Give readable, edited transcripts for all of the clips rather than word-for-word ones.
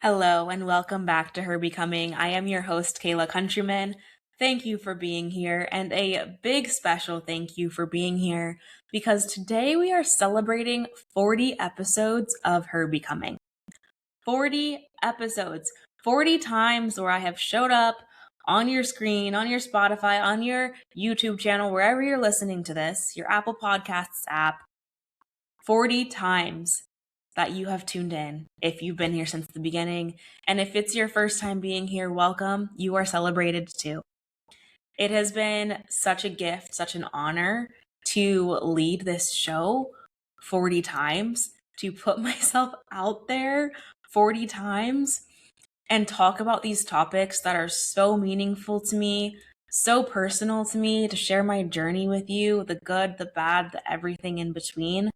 Hello and welcome back to Her Becoming. I am your host, Kayla Countryman. Thank you for being here, and a big special thank you for being here because today we are celebrating 40 episodes of Her Becoming. 40 episodes, 40 times where I have showed up on your screen, on your Spotify, on your YouTube channel, wherever you're listening to this, your Apple Podcasts app, 40 times that you have tuned in if you've been here since the beginning. And if it's your first time being here, welcome. You are celebrated too. It has been such a gift, such an honor to lead this show 40 times, to put myself out there 40 times and talk about these topics that are so meaningful to me, so personal to me, to share my journey with you, the good, the bad, the everything in between.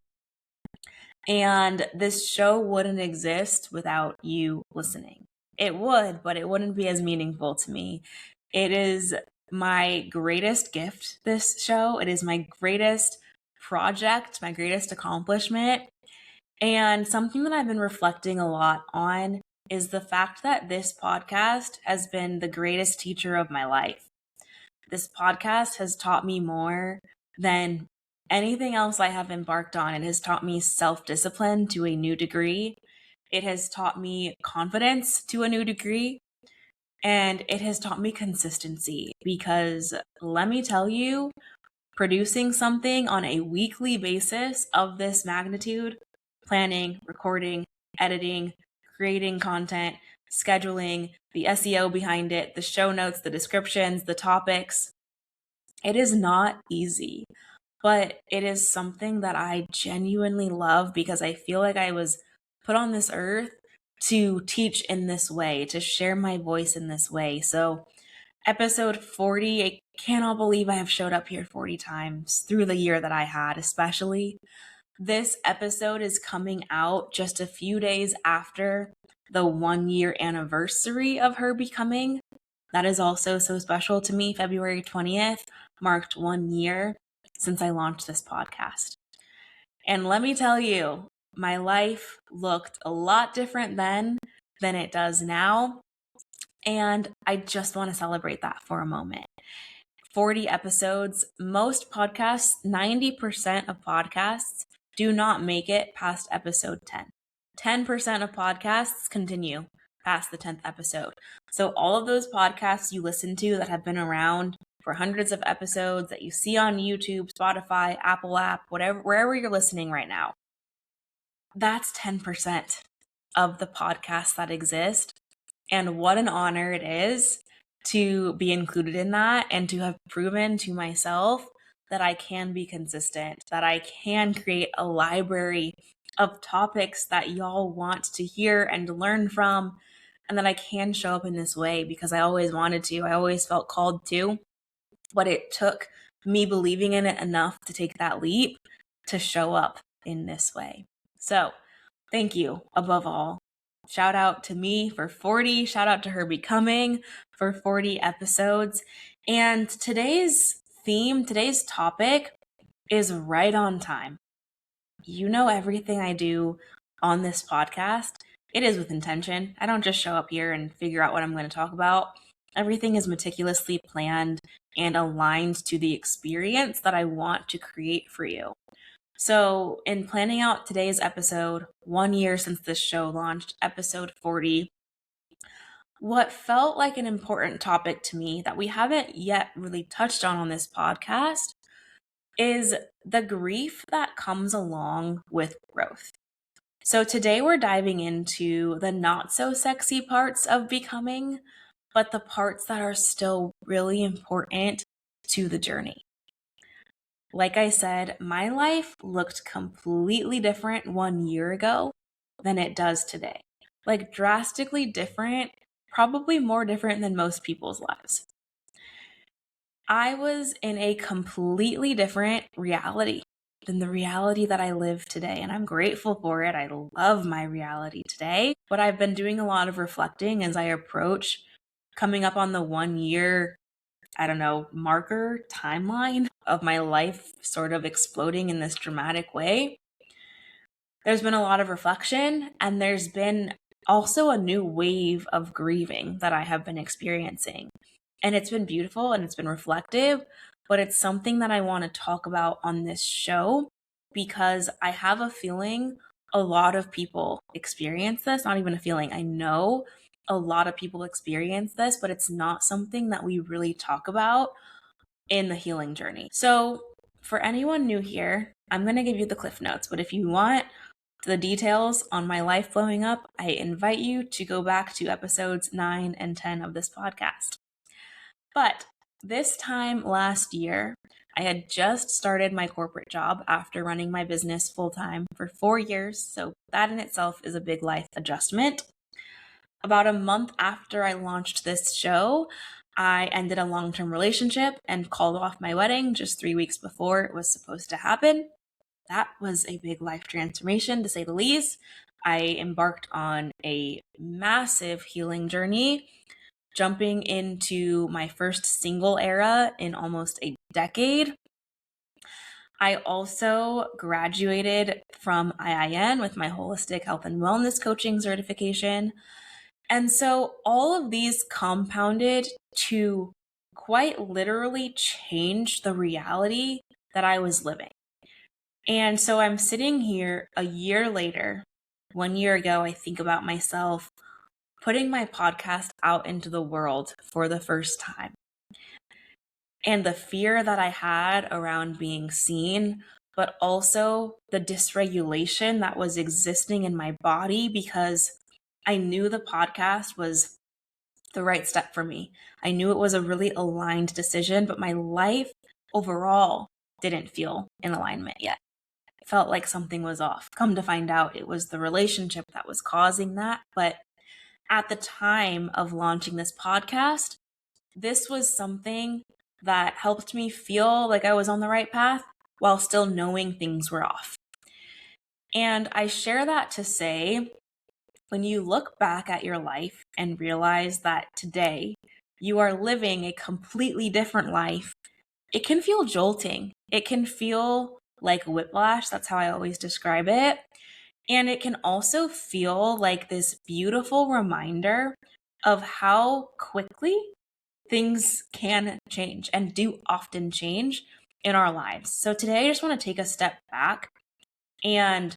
And this show wouldn't exist without you listening. It would, but it wouldn't be as meaningful to me. It is my greatest gift, this show. It is my greatest project, my greatest accomplishment. And something that I've been reflecting a lot on is the fact that this podcast has been the greatest teacher of my life. This podcast has taught me more than anything else I have embarked on. It has taught me self-discipline to a new degree. It has taught me confidence to a new degree. And it has taught me consistency because let me tell you, producing something on a weekly basis of this magnitude, planning, recording, editing, creating content, scheduling, the SEO behind it, the show notes, the descriptions, the topics, it is not easy. But it is something that I genuinely love because I feel like I was put on this earth to teach in this way, to share my voice in this way. So, episode 40, I cannot believe I have showed up here 40 times through the year that I had, especially. This episode is coming out just a few days after the 1-year anniversary of Her Becoming. That is also so special to me. February 20th marked 1 year since I launched this podcast. And let me tell you, my life looked a lot different then than it does now. And I just want to celebrate that for a moment. 40 episodes, most podcasts, 90% of podcasts do not make it past episode 10. 10% of podcasts continue past the 10th episode. So all of those podcasts you listen to that have been around for hundreds of episodes that you see on YouTube, Spotify, Apple app, whatever, wherever you're listening right now, that's 10% of the podcasts that exist. And what an honor it is to be included in that and to have proven to myself that I can be consistent, that I can create a library of topics that y'all want to hear and learn from, and that I can show up in this way because I always wanted to. I always felt called to, but it took me believing in it enough to take that leap to show up in this way. So thank you above all. Shout out to me for 40. Shout out to Her Becoming for 40 episodes. And today's theme, today's topic is right on time. You know, everything I do on this podcast, it is with intention. I don't just show up here and figure out what I'm going to talk about. Everything is meticulously planned and aligned to the experience that I want to create for you. So, in planning out today's episode, 1 year since this show launched, episode 40, what felt like an important topic to me that we haven't yet really touched on this podcast is the grief that comes along with growth. So, today we're diving into the not so sexy parts of becoming, but the parts that are still really important to the journey. Like I said, my life looked completely different 1 year ago than it does today. Like drastically different, probably more different than most people's lives. I was in a completely different reality than the reality that I live today, and I'm grateful for it. I love my reality today, but I've been doing a lot of reflecting as I approach coming up on the 1 year marker timeline of my life sort of exploding in this dramatic way. there's been a lot of reflection, and there's been also a new wave of grieving that I have been experiencing. And it's been beautiful and it's been reflective, but it's something that I want to talk about on this show because I have a feeling a lot of people experience this. Not even a feeling, I know a lot of people experience this, but it's not something that we really talk about in the healing journey. So, for anyone new here, I'm going to give you the cliff notes, but if you want the details on my life blowing up, I invite you to go back to episodes 9 and 10 of this podcast. But this time last year, I had just started my corporate job after running my business full time for 4 years, so that in itself is a big life adjustment. About a month after I launched this show, I ended a long-term relationship and called off my wedding just 3 weeks before it was supposed to happen. That was a big life transformation, to say the least. I embarked on a massive healing journey, jumping into my first single era in almost a decade. I also graduated from IIN with my holistic health and wellness coaching certification. And so all of these compounded to quite literally change the reality that I was living. And so I'm sitting here a year later. 1 year ago, I think about myself putting my podcast out into the world for the first time. And the fear that I had around being seen, but also the dysregulation that was existing in my body because I knew the podcast was the right step for me. I knew it was a really aligned decision, but my life overall didn't feel in alignment yet. It felt like something was off. Come to find out, it was the relationship that was causing that. But at the time of launching this podcast, this was something that helped me feel like I was on the right path while still knowing things were off. And I share that to say, when you look back at your life and realize that today you are living a completely different life, it can feel jolting. It can feel like whiplash. That's how I always describe it. And it can also feel like this beautiful reminder of how quickly things can change and do often change in our lives. So today I just want to take a step back and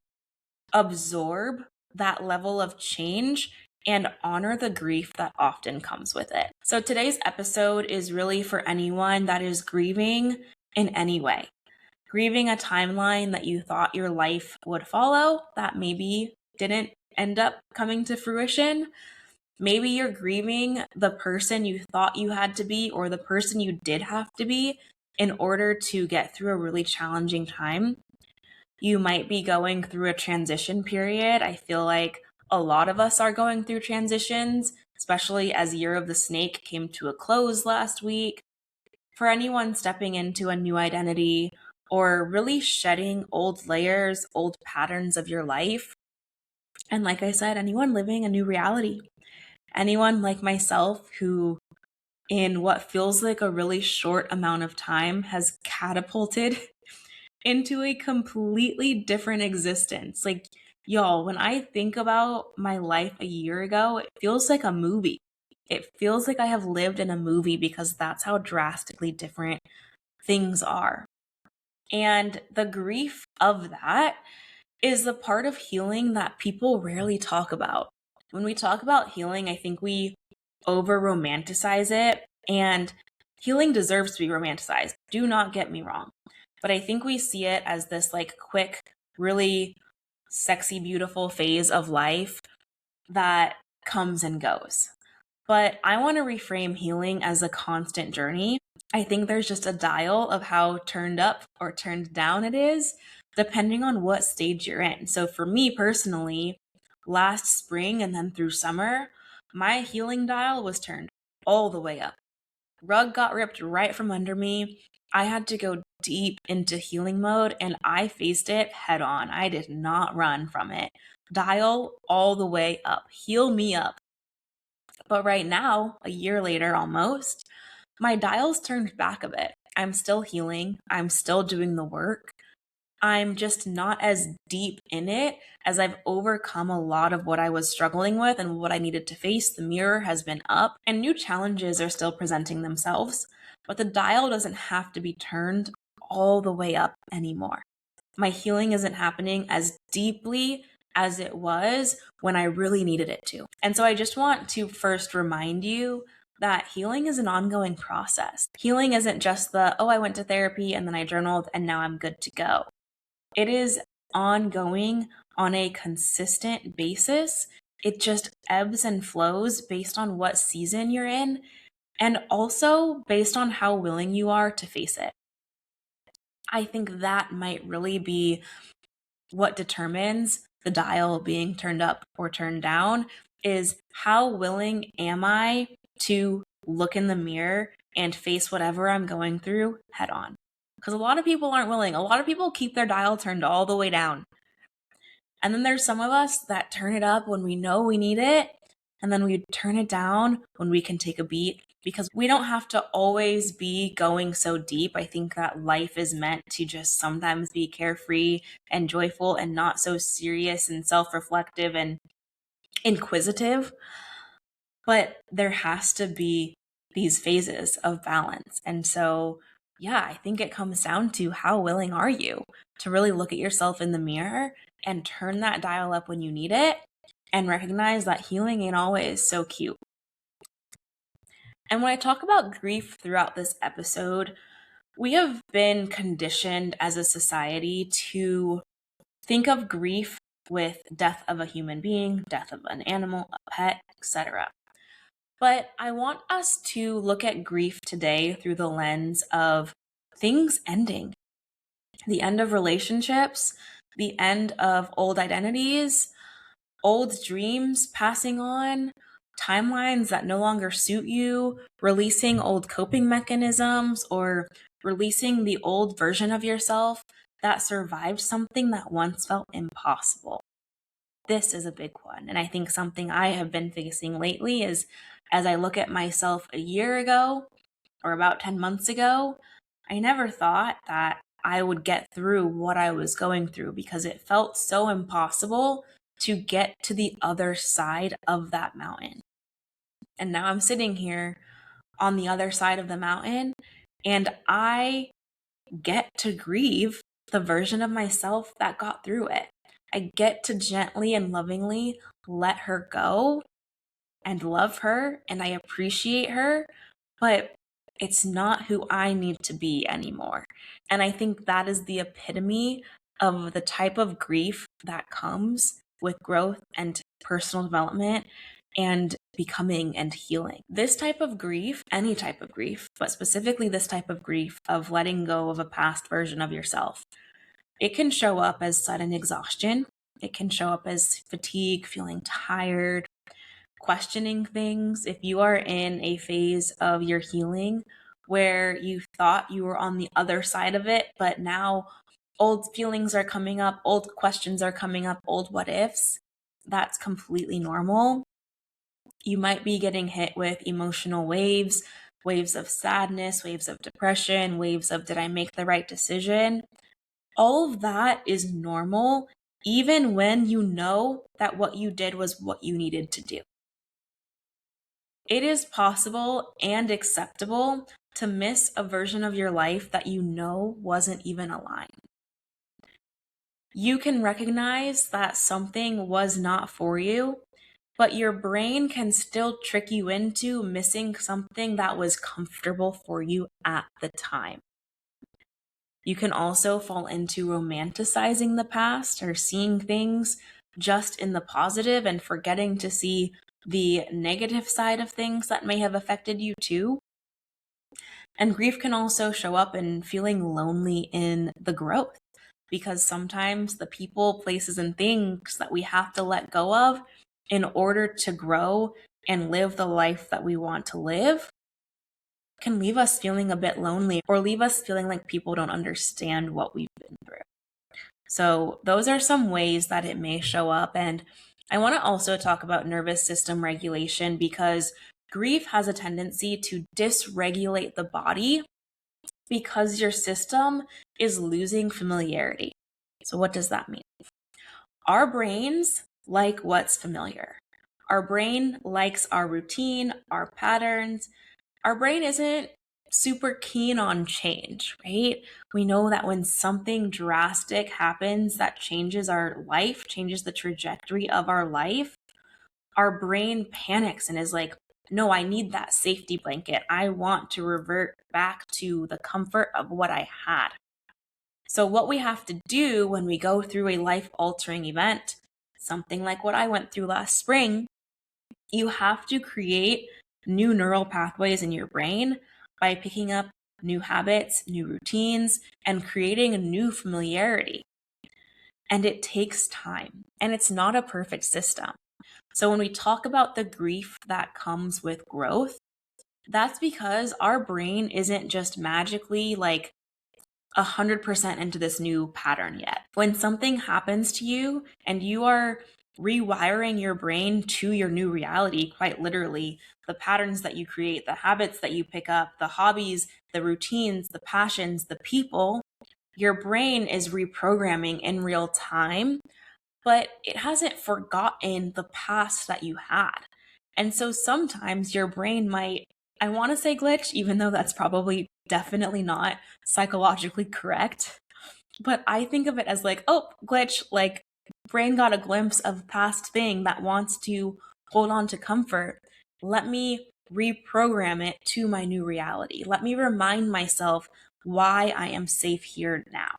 absorb that level of change and honor the grief that often comes with it. So today's episode is really for anyone that is grieving in any way. Grieving a timeline that you thought your life would follow that maybe didn't end up coming to fruition. Maybe you're grieving the person you thought you had to be or the person you did have to be in order to get through a really challenging time. You might be going through a transition period. I feel like a lot of us are going through transitions, especially as Year of the Snake came to a close last week. For anyone stepping into a new identity or really shedding old layers, old patterns of your life. And like I said, anyone living a new reality. Anyone like myself who, in what feels like a really short amount of time, has catapulted into a completely different existence. Like, y'all, when I think about my life a year ago, it feels like a movie. It feels like I have lived in a movie because that's how drastically different things are. And the grief of that is the part of healing that people rarely talk about. When we talk about healing, I think we over romanticize it, and healing deserves to be romanticized. Do not get me wrong. But I think we see it as this like quick, really sexy, beautiful phase of life that comes and goes. But I want to reframe healing as a constant journey. I think there's just a dial of how turned up or turned down it is, depending on what stage you're in. So for me personally, last spring and then through summer, my healing dial was turned all the way up. Rug got ripped right from under me. I had to go deep into healing mode and I faced it head on. I did not run from it. Dial all the way up. Heal me up. But right now, a year later almost, my dial's turned back a bit. I'm still healing. I'm still doing the work. I'm just not as deep in it as I've overcome a lot of what I was struggling with and what I needed to face. The mirror has been up and new challenges are still presenting themselves, but the dial doesn't have to be turned all the way up anymore. My healing isn't happening as deeply as it was when I really needed it to. And so I just want to first remind you that healing is an ongoing process. Healing isn't just oh, I went to therapy and then I journaled and now I'm good to go. It is ongoing on a consistent basis. It just ebbs and flows based on what season you're in and also based on how willing you are to face it. I think that might really be what determines the dial being turned up or turned down, is how willing am I to look in the mirror and face whatever I'm going through head on. Because a lot of people aren't willing. A lot of people keep their dial turned all the way down. And then there's some of us that turn it up when we know we need it, and then we turn it down when we can take a beat, because we don't have to always be going so deep. I think that life is meant to just sometimes be carefree and joyful and not so serious and self-reflective and inquisitive. But there has to be these phases of balance. And so, yeah, I think it comes down to how willing are you to really look at yourself in the mirror and turn that dial up when you need it and recognize that healing ain't always so cute. And when I talk about grief throughout this episode, we have been conditioned as a society to think of grief with death of a human being, death of an animal, a pet, etc. But I want us to look at grief today through the lens of things ending, the end of relationships, the end of old identities, old dreams passing on, timelines that no longer suit you, releasing old coping mechanisms, or releasing the old version of yourself that survived something that once felt impossible. This is a big one. And I think something I have been facing lately is, as I look at myself a year ago or about 10 months ago, I never thought that I would get through what I was going through because it felt so impossible to get to the other side of that mountain. And now I'm sitting here on the other side of the mountain and I get to grieve the version of myself that got through it. I get to gently and lovingly let her go and love her, and I appreciate her, but it's not who I need to be anymore. And I think that is the epitome of the type of grief that comes with growth and personal development and becoming and healing. This type of grief, any type of grief, but specifically this type of grief of letting go of a past version of yourself, it can show up as sudden exhaustion. It can show up as fatigue, feeling tired, questioning things. If you are in a phase of your healing where you thought you were on the other side of it, but now old feelings are coming up, old questions are coming up, old what ifs, that's completely normal. You might be getting hit with emotional waves, waves of sadness, waves of depression, waves of did I make the right decision? All of that is normal, even when you know that what you did was what you needed to do. It is possible and acceptable to miss a version of your life that you know wasn't even aligned. You can recognize that something was not for you, but your brain can still trick you into missing something that was comfortable for you at the time. You can also fall into romanticizing the past or seeing things just in the positive and forgetting to see the negative side of things that may have affected you too. And grief can also show up in feeling lonely in the growth, because sometimes the people, places, and things that we have to let go of in order to grow and live the life that we want to live can leave us feeling a bit lonely or leave us feeling like people don't understand what we've been through. So those are some ways that it may show up. And I want to also talk about nervous system regulation, because grief has a tendency to dysregulate the body because your system is losing familiarity. So what does that mean? Our brains like what's familiar. Our brain likes our routine, our patterns. Our brain isn't super keen on change, right? We know that when something drastic happens that changes our life, changes the trajectory of our life, our brain panics and is like, no, I need that safety blanket. I want to revert back to the comfort of what I had. So, what we have to do when we go through a life altering event, something like what I went through last spring, you have to create new neural pathways in your brain by picking up new habits, new routines, and creating a new familiarity. And it takes time, and it's not a perfect system. So when we talk about the grief that comes with growth, that's because our brain isn't just magically like 100% into this new pattern yet. When something happens to you and you are rewiring your brain to your new reality, quite literally, the patterns that you create, the habits that you pick up, the hobbies, the routines, the passions, the people, your brain is reprogramming in real time, but it hasn't forgotten the past that you had. And so sometimes your brain might, I want to say glitch, even though that's probably definitely not psychologically correct. But I think of it as like, oh, glitch, like brain got a glimpse of past thing that wants to hold on to comfort. Let me reprogram it to my new reality. Let me remind myself why I am safe here now.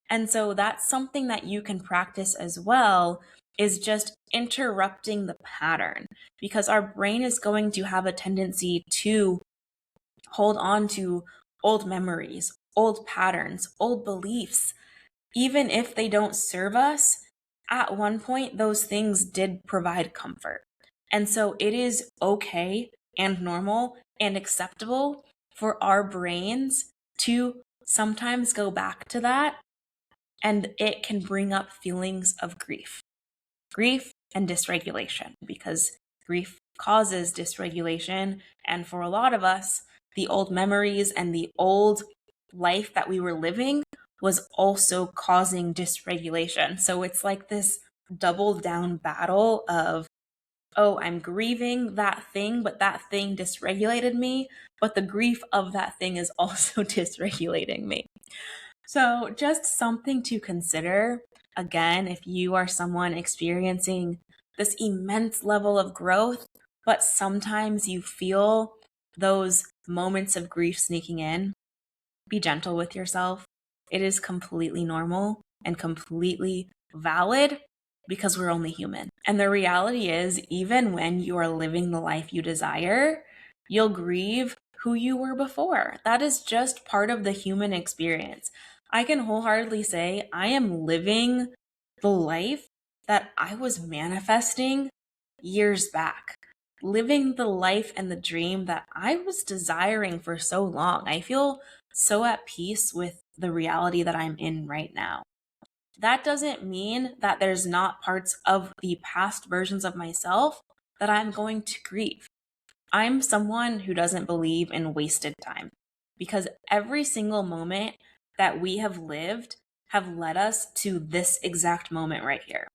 And so that's something that you can practice as well, is just interrupting the pattern, because our brain is going to have a tendency to hold on to old memories, old patterns, old beliefs, even if they don't serve us. At one point, those things did provide comfort. And so it is okay and normal and acceptable for our brains to sometimes go back to that, and it can bring up feelings of grief and dysregulation, because grief causes dysregulation. And for a lot of us, the old memories and the old life that we were living was also causing dysregulation. So it's like this double down battle of, oh, I'm grieving that thing, but that thing dysregulated me, but the grief of that thing is also dysregulating me. So, just something to consider. Again, if you are someone experiencing this immense level of growth, but sometimes you feel those moments of grief sneaking in, be gentle with yourself. It is completely normal and completely valid, because we're only human. And the reality is, even when you are living the life you desire, you'll grieve who you were before. That is just part of the human experience. I can wholeheartedly say I am living the life that I was manifesting years back, living the life and the dream that I was desiring for so long. I feel so at peace with the reality that I'm in right now. That doesn't mean that there's not parts of the past versions of myself that I'm going to grieve. I'm someone who doesn't believe in wasted time, because every single moment that we have lived have led us to this exact moment right here.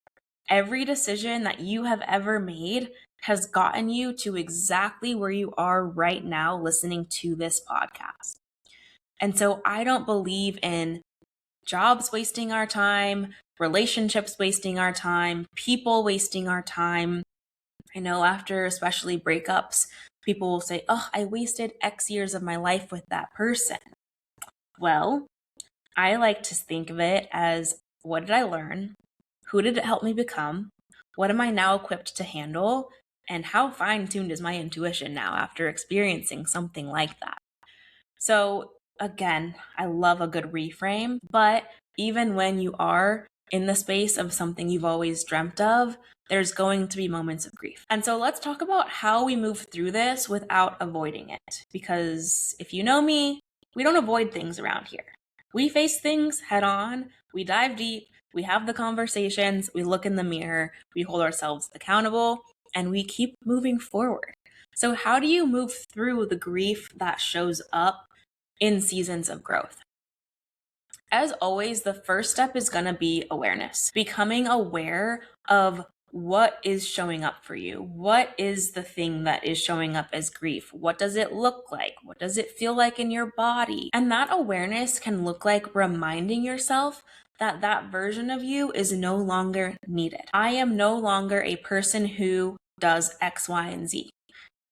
Every decision that you have ever made has gotten you to exactly where you are right now listening to this podcast. And so I don't believe in jobs wasting our time, relationships wasting our time, people wasting our time. I know after especially breakups, people will say, oh, I wasted X years of my life with that person. Well, I like to think of it as, what did I learn? Who did it help me become? What am I now equipped to handle? And how fine tuned is my intuition now after experiencing something like that? So, again, I love a good reframe, but even when you are in the space of something you've always dreamt of, there's going to be moments of grief. And so let's talk about how we move through this without avoiding it. Because if you know me, we don't avoid things around here. We face things head on, we dive deep, we have the conversations, we look in the mirror, we hold ourselves accountable, and we keep moving forward. So, how do you move through the grief that shows up in seasons of growth? As always, the first step is going to be awareness, becoming aware of what is showing up for you. What is the thing that is showing up as grief? What does it look like? What does it feel like in your body? And that awareness can look like reminding yourself that that version of you is no longer needed. I am no longer a person who does X, Y, and Z.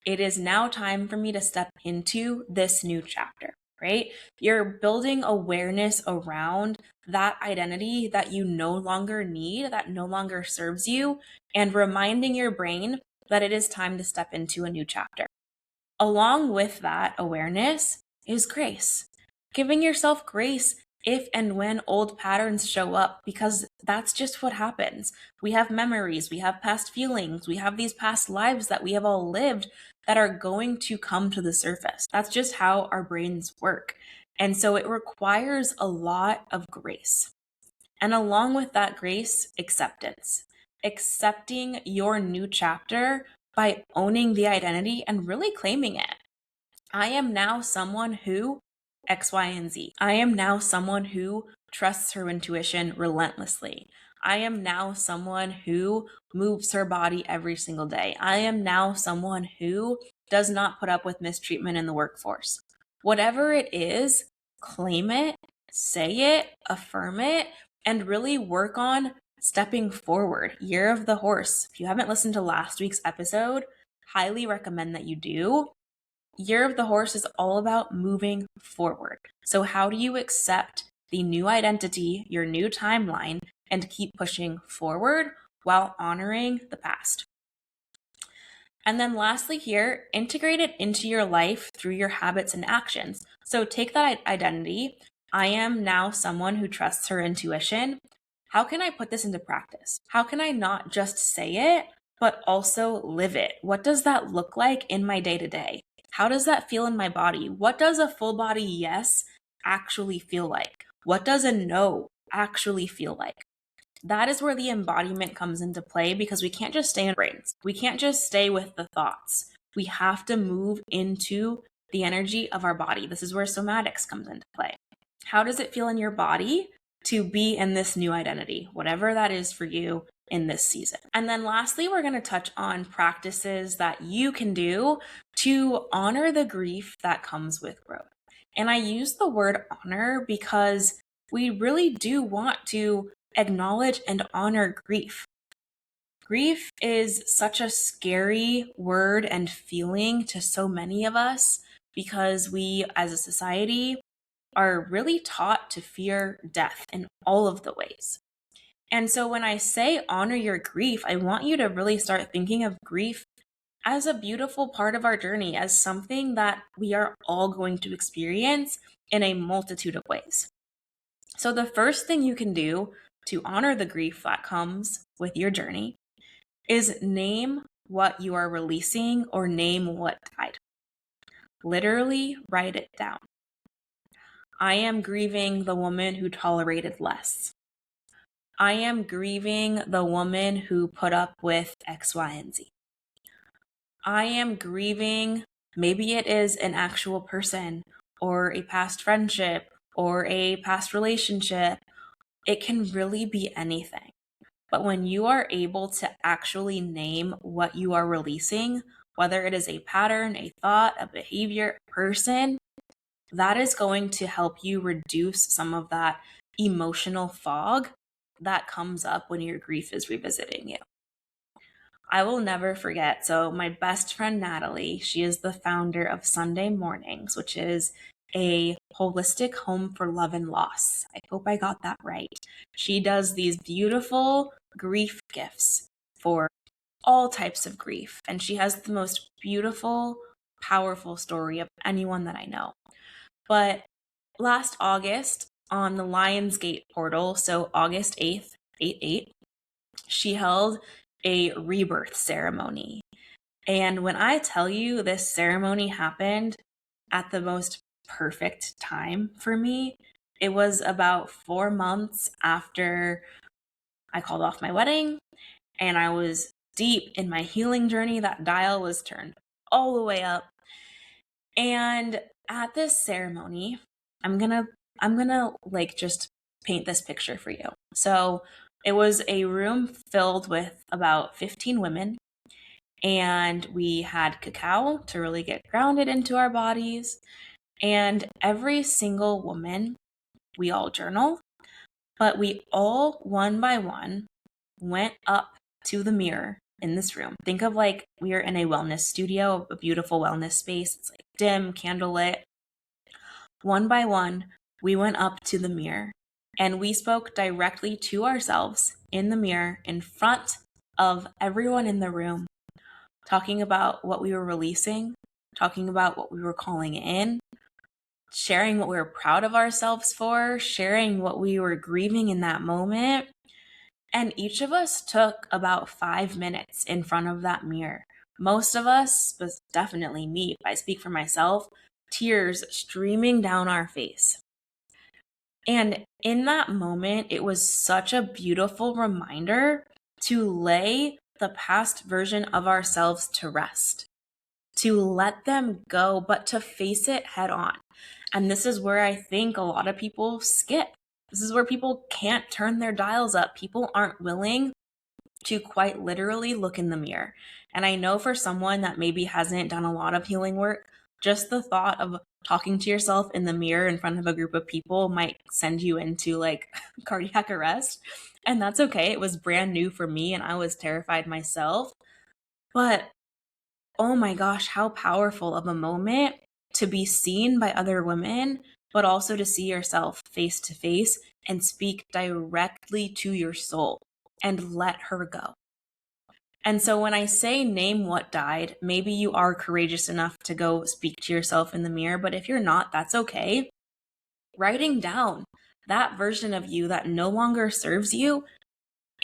It is now time for me to step into this new chapter, right? You're building awareness around that identity that you no longer need, that no longer serves you, and reminding your brain that it is time to step into a new chapter. Along with that awareness is grace. Giving yourself grace if and when old patterns show up, because that's just what happens. We have memories, we have past feelings, we have these past lives that we have all lived that are going to come to the surface. That's just how our brains work. And so it requires a lot of grace. And along with that grace, acceptance. Accepting your new chapter by owning the identity and really claiming it. I am now someone who X, Y, and Z. I am now someone who trusts her intuition relentlessly. I am now someone who moves her body every single day. I am now someone who does not put up with mistreatment in the workforce. Whatever it is, claim it, say it, affirm it, and really work on stepping forward. Year of the Horse. If you haven't listened to last week's episode, highly recommend that you do. Year of the Horse is all about moving forward. So how do you accept the new identity, your new timeline, and keep pushing forward while honoring the past? And then lastly here, integrate it into your life through your habits and actions. So take that identity. I am now someone who trusts her intuition. How can I put this into practice? How can I not just say it, but also live it? What does that look like in my day-to-day? How does that feel in my body? What does a full body yes actually feel like? What does a no actually feel like? That is where the embodiment comes into play, because we can't just stay in brains. We can't just stay with the thoughts. We have to move into the energy of our body. This is where somatics comes into play. How does it feel in your body to be in this new identity, whatever that is for you in this season? And then lastly, we're going to touch on practices that you can do to honor the grief that comes with growth. And I use the word honor because we really do want to acknowledge and honor grief. Grief is such a scary word and feeling to so many of us because we, as a society, are really taught to fear death in all of the ways. And so when I say honor your grief, I want you to really start thinking of grief as a beautiful part of our journey, as something that we are all going to experience in a multitude of ways. So the first thing you can do to honor the grief that comes with your journey is name what you are releasing or name what died. Literally write it down. I am grieving the woman who tolerated less. I am grieving the woman who put up with X, Y, and Z. I am grieving, maybe it is an actual person or a past friendship or a past relationship. It can really be anything. But when you are able to actually name what you are releasing, whether it is a pattern, a thought, a behavior, a person, that is going to help you reduce some of that emotional fog that comes up when your grief is revisiting you. I will never forget. So my best friend, Natalie, she is the founder of Sunday Mornings, which is a holistic home for love and loss. I hope I got that right. She does these beautiful grief gifts for all types of grief. And she has the most beautiful, powerful story of anyone that I know. But last August on the Lionsgate portal, so August 8th, 8/8, she held a rebirth ceremony. And when I tell you this ceremony happened at the most perfect time for me, it was about 4 months after I called off my wedding and I was deep in my healing journey. That dial was turned all the way up. And at this ceremony, I'm going to I'm gonna just paint this picture for you. So it was a room filled with about 15 women, and we had cacao to really get grounded into our bodies. And every single woman, we all journal, but we all, one by one, went up to the mirror in this room. Think of we are in a wellness studio, a beautiful wellness space. It's dim, candlelit. One by one, we went up to the mirror and we spoke directly to ourselves in the mirror in front of everyone in the room, talking about what we were releasing, talking about what we were calling in, sharing what we were proud of ourselves for, sharing what we were grieving in that moment. And each of us took about 5 minutes in front of that mirror. Most of us, but definitely me, if I speak for myself, tears streaming down our face. And in that moment, it was such a beautiful reminder to lay the past version of ourselves to rest, to let them go, but to face it head on. And this is where I think a lot of people skip. This is where people can't turn their dials up. People aren't willing to quite literally look in the mirror. And I know for someone that maybe hasn't done a lot of healing work, just the thought of talking to yourself in the mirror in front of a group of people might send you into cardiac arrest. And that's okay. It was brand new for me and I was terrified myself. But oh my gosh, how powerful of a moment to be seen by other women, but also to see yourself face to face and speak directly to your soul and let her go. And so when I say name what died, maybe you are courageous enough to go speak to yourself in the mirror, but if you're not, that's okay. Writing down that version of you that no longer serves you,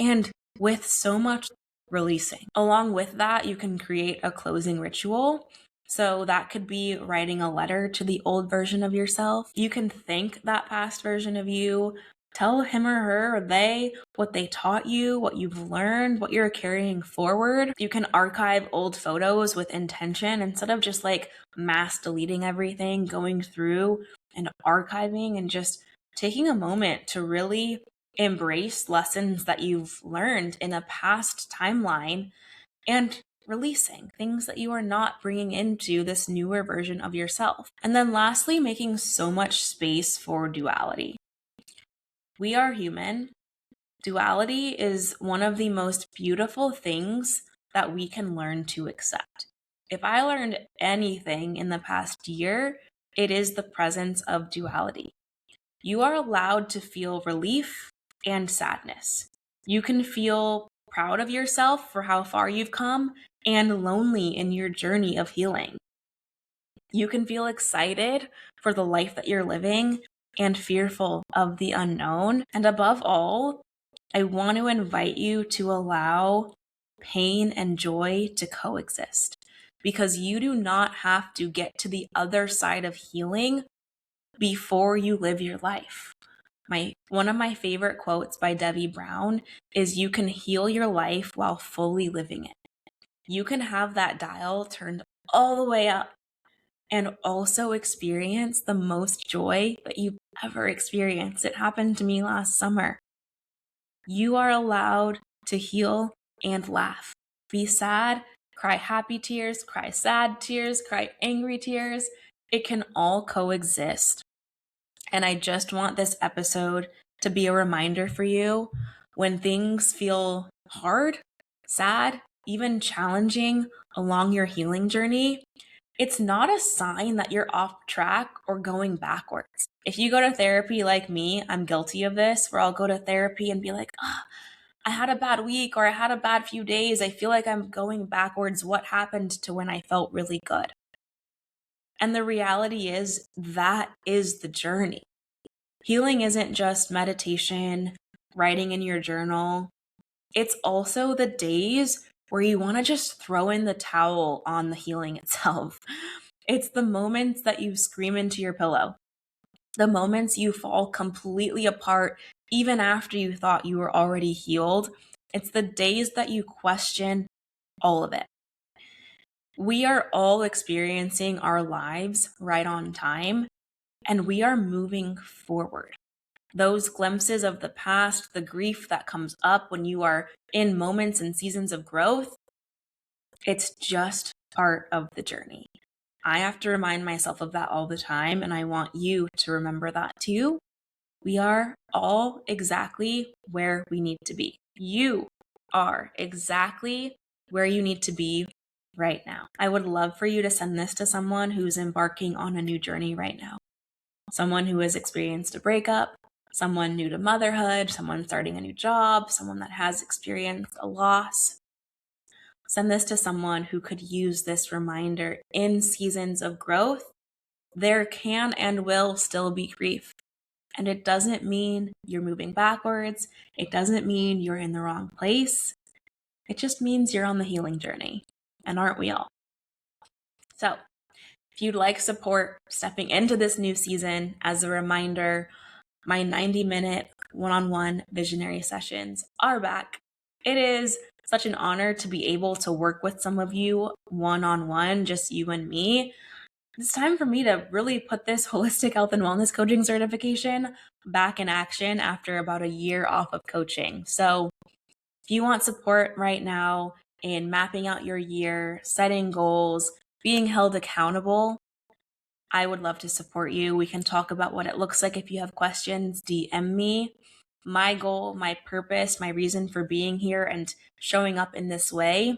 and with so much releasing. Along with that, you can create a closing ritual. So that could be writing a letter to the old version of yourself. You can thank that past version of you, tell him or her or they what they taught you, what you've learned, what you're carrying forward. You can archive old photos with intention instead of just mass deleting everything, going through and archiving and just taking a moment to really embrace lessons that you've learned in a past timeline and releasing things that you are not bringing into this newer version of yourself. And then lastly, making so much space for duality. We are human. Duality is one of the most beautiful things that we can learn to accept. If I learned anything in the past year, it is the presence of duality. You are allowed to feel relief and sadness. You can feel proud of yourself for how far you've come and lonely in your journey of healing. You can feel excited for the life that you're living and fearful of the unknown. And above all, I want to invite you to allow pain and joy to coexist, because you do not have to get to the other side of healing before you live your life. One of my favorite quotes by Debbie Brown is, "You can heal your life while fully living it." You can have that dial turned all the way up and also experience the most joy that you've ever experienced. It happened to me last summer. You are allowed to heal and laugh. Be sad, cry happy tears, cry sad tears, cry angry tears. It can all coexist. And I just want this episode to be a reminder for you when things feel hard, sad, even challenging along your healing journey. It's not a sign that you're off track or going backwards. If you go to therapy like me, I'm guilty of this, where I'll go to therapy and be like, I had a bad week or I had a bad few days. I feel like I'm going backwards. What happened to when I felt really good? And the reality is that is the journey. Healing isn't just meditation, writing in your journal. It's also the days where you want to just throw in the towel on the healing itself. It's the moments that you scream into your pillow, the moments you fall completely apart even after you thought you were already healed. It's the days that you question all of it. We are all experiencing our lives right on time. and we are moving forward. Those glimpses of the past, the grief that comes up when you are in moments and seasons of growth, it's just part of the journey. I have to remind myself of that all the time, and I want you to remember that too. We are all exactly where we need to be. You are exactly where you need to be right now. I would love for you to send this to someone who's embarking on a new journey right now. Someone who has experienced a breakup, someone new to motherhood, someone starting a new job, someone that has experienced a loss. Send this to someone who could use this reminder in seasons of growth. There can and will still be grief. And it doesn't mean you're moving backwards. It doesn't mean you're in the wrong place. It just means you're on the healing journey. And aren't we all? So, if you'd like support stepping into this new season, as a reminder, my 90-minute one-on-one visionary sessions are back. It is such an honor to be able to work with some of you one-on-one, just you and me. It's time for me to really put this holistic health and wellness coaching certification back in action after about a year off of coaching. So if you want support right now in mapping out your year, setting goals, being held accountable, I would love to support you. We can talk about what it looks like. If you have questions, DM me. My goal, my purpose, my reason for being here and showing up in this way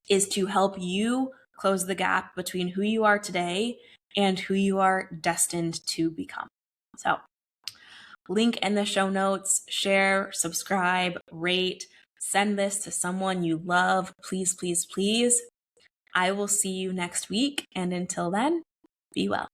is to help you close the gap between who you are today and who you are destined to become. So, link in the show notes, share, subscribe, rate, send this to someone you love. Please, please, please. I will see you next week. And until then, be well.